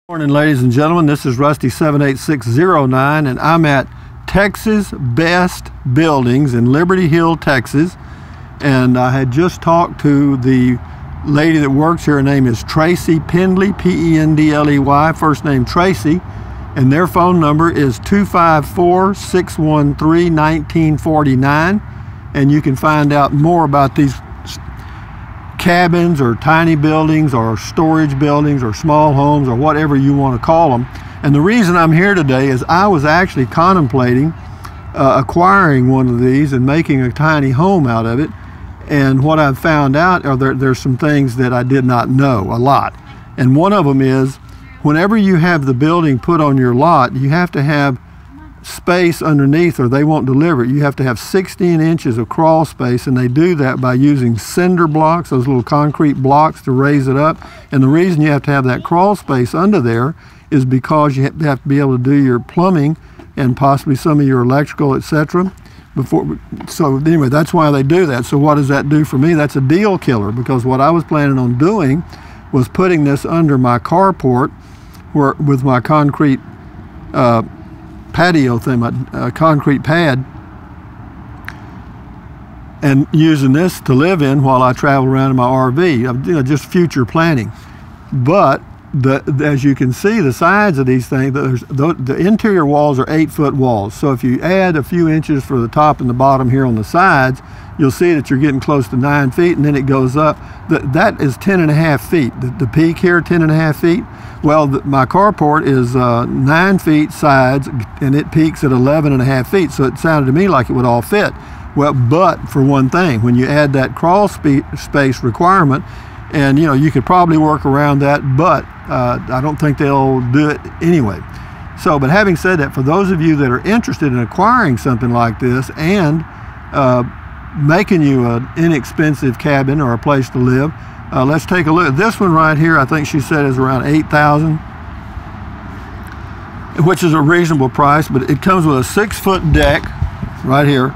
Morning, ladies and gentlemen. This is Rusty 78609, and I'm at Texas Best Buildings in Liberty Hill, Texas. And I had just talked to the lady that works here. Her name is Tracy Pendley, P-E-N-D-L-E-Y, first name Tracy, and their phone number is 254-613-1949. And you can find out more about these cabins or tiny buildings or storage buildings or small homes or whatever you want to call them. And the reason I'm here today is I was actually contemplating acquiring one of these and making a tiny home out of it. And what I've found out are there's some things that I did not know a lot. And one of them is whenever you have the building put on your lot, you have to have space underneath or they won't deliver it. You have to have 16 inches of crawl space, and they do that by using cinder blocks, those little concrete blocks, to raise it up. And the reason you have to have that crawl space under there is because you have to be able to do your plumbing and possibly some of your electrical, etc. So anyway, that's why they do that. So what does that do for me? That's a deal killer, because what I was planning on doing was putting this under my carport with my concrete patio thing, my concrete pad, and using this to live in while I travel around in my RV. Just future planning. But as you can see, the sides of these things, the interior walls are 8-foot walls. So if you add a few inches for the top and the bottom here on the sides, you'll see that you're getting close to 9 feet, and then it goes up. That is 10.5 feet. The peak here, 10.5 feet. Well, my carport is 9 feet sides, and it peaks at 11.5 feet. So it sounded to me like it would all fit. Well, but for one thing, when you add that crawl space requirement, and you could probably work around that, but I don't think they'll do it anyway. So, but having said that, for those of you that are interested in acquiring something like this and making you an inexpensive cabin or a place to live, let's take a look. This one right here, I think she said is around $8,000, which is a reasonable price, but it comes with a 6-foot deck right here.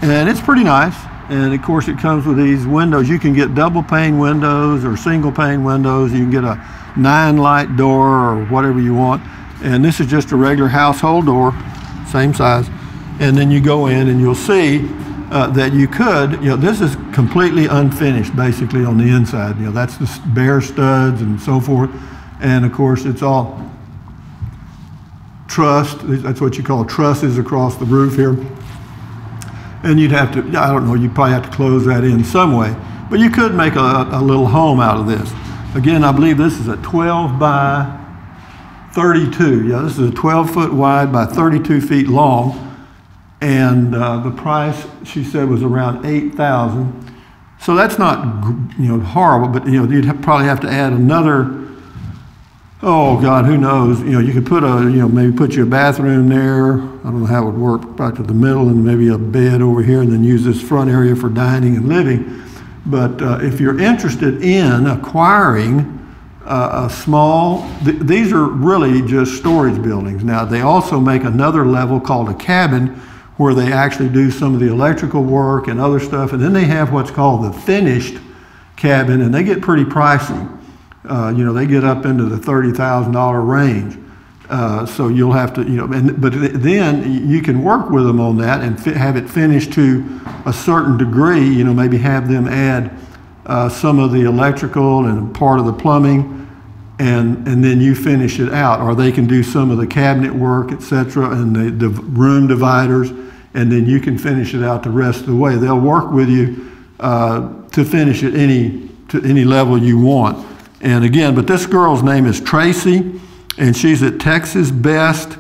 And it's pretty nice. And of course it comes with these windows. You can get double pane windows or single pane windows. You can get a 9-light door or whatever you want. And this is just a regular household door, same size. And then you go in and you'll see that you could, this is completely unfinished basically on the inside. That's the bare studs and so forth. And of course it's all trussed. That's what you call trusses across the roof here. And you'd have to, I don't know, you'd probably have to close that in some way. But you could make a little home out of this. Again, I believe this is a 12 by 32. Yeah, this is a 12-foot wide by 32 feet long. And the price, she said, was around $8,000. So that's not, horrible, but you'd probably have to add another, oh God, who knows? You could put maybe put you a bathroom there. I don't know how it would work, right to the middle, and maybe a bed over here, and then use this front area for dining and living. But if you're interested in acquiring these are really just storage buildings. Now, they also make another level called a cabin, where they actually do some of the electrical work and other stuff. And then they have what's called the finished cabin, and they get pretty pricey. They get up into the $30,000 range. So you'll have to, but then you can work with them on that and have it finished to a certain degree, maybe have them add some of the electrical and part of the plumbing, and then you finish it out. Or they can do some of the cabinet work, etc., and the room dividers, and then you can finish it out the rest of the way. They'll work with you to finish it to any level you want. And again, but this girl's name is Tracy, and she's at Texas Best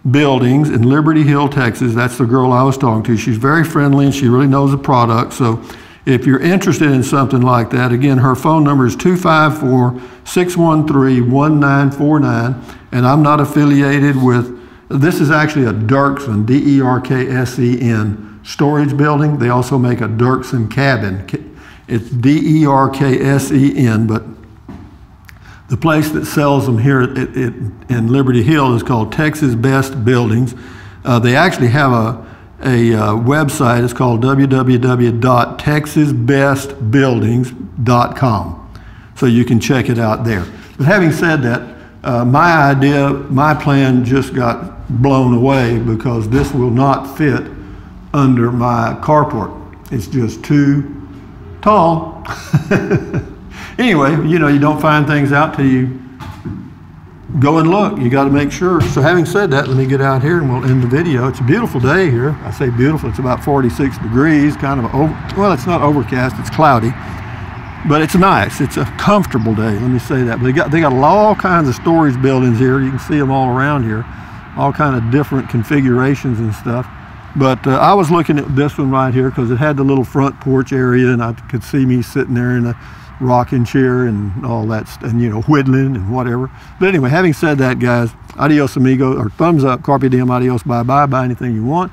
Buildings in Liberty Hill, Texas. That's the girl I was talking to. She's very friendly, and she really knows the product. So if you're interested in something like that, again, her phone number is 254-613-1949, and I'm not affiliated with, this is actually a Dirksen, D-E-R-K-S-E-N, storage building. They also make a Dirksen cabin. It's D-E-R-K-S-E-N, but the place that sells them here in Liberty Hill is called Texas Best Buildings. They actually have a website. It's called www.texasbestbuildings.com. So So you can check it out there. But having said that, my plan just got blown away because this will not fit under my carport. It's just too tall. Anyway, you know, you don't find things out till you go and look. You got to make sure. So having said that, let me get out here and we'll end the video. It's a beautiful day here. I say beautiful, it's about 46 degrees, kind of, well, it's not overcast, it's cloudy. But it's nice. It's a comfortable day. Let me say that. But they got all kinds of storage buildings here. You can see them all around here, all kind of different configurations and stuff. But I was looking at this one right here because it had the little front porch area, and I could see me sitting there in a rocking chair and all that, and you know, whittling and whatever. But anyway, having said that, guys, adios amigo, or thumbs up, carpe diem, adios, bye-bye. Buy anything you want,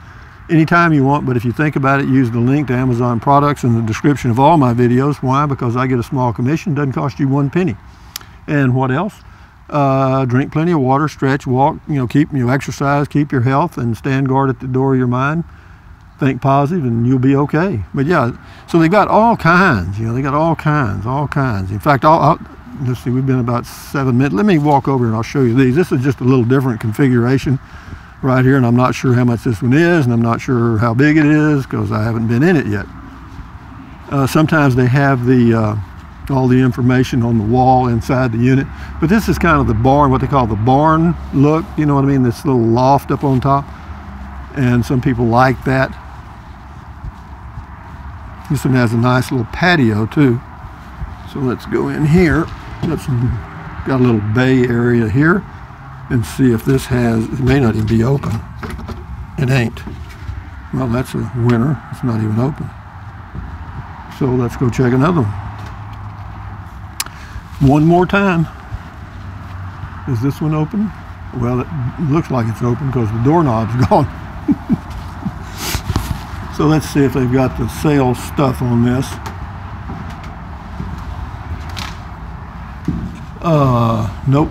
anytime you want. But if you think about it, use the link to Amazon products in the description of all my videos. Why? Because I get a small commission. Doesn't cost you 1 penny. And what else? Drink plenty of water, stretch, walk, you know, exercise, keep your health, and stand guard at the door of your mind. Think positive and you'll be okay. But yeah, so they got all kinds, you know, they got all kinds. In fact, let's see, we've been about 7 minutes. Let me walk over and I'll show you these. This is just a little different configuration right here, and I'm not sure how much this one is, and I'm not sure how big it is because I haven't been in it yet. Sometimes they have all the information on the wall inside the unit, but this is kind of the barn, what they call the barn look, you know what I mean, this little loft up on top, and some people like that. This one has a nice little patio too. So let's go in here. Got a little bay area here and see if this has, it may not even be open. It ain't. Well, that's a winner. It's not even open. So let's go check another one. One more time. Is this one open? Well, it looks like it's open because the doorknob's gone. So let's see if they've got the sale stuff on this. Nope.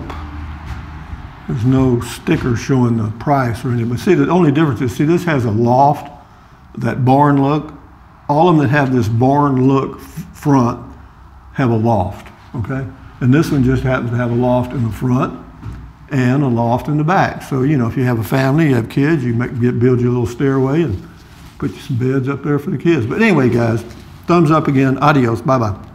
There's no sticker showing the price or anything. But see, the only difference is, see, this has a loft, that barn look. All of them that have this barn look front have a loft, okay? And this one just happens to have a loft in the front and a loft in the back. So, you know, if you have a family, you have kids, you build your little stairway and put some beds up there for the kids. But anyway, guys, thumbs up again. Adios. Bye-bye.